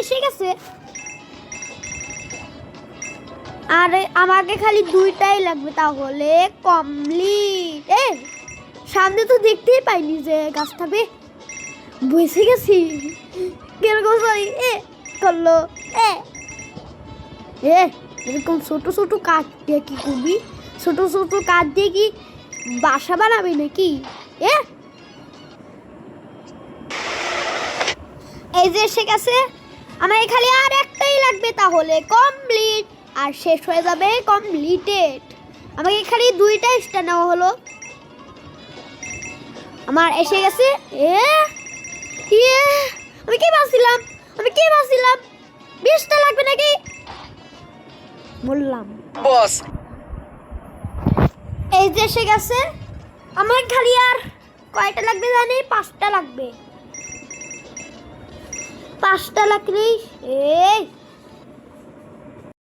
এসে গেছে। আর আমাকে খালি 2টাই লাগবে, তাহলে কমপ্লিট। সামনে তো দেখতেই পাইনি যে গাছটা বসে গেছি কিরকম করলো। এরকম ছোট ছোট কাঠ দিয়ে কি করবি? ছোট ছোট কাঠ দিয়ে কি বাসা বানাবি নাকি? এই যে এসে গেছে। আমার খালি আর একটাই লাগবে, তাহলে কমপ্লিট। আর শেষ হয়ে যাবে কমপ্লিটেড। আমাকে খালি 2টা স্টার নেওয়া হলো। আমার এসে গেছে। আমি কি ভাবছিলাম 20টা লাগবে নাকি বললাম বস। এই যে এসে গেছে। আমার খালি আর কয়টা লাগবে জানি? 5টা লাগবে। 5টা লাগলেই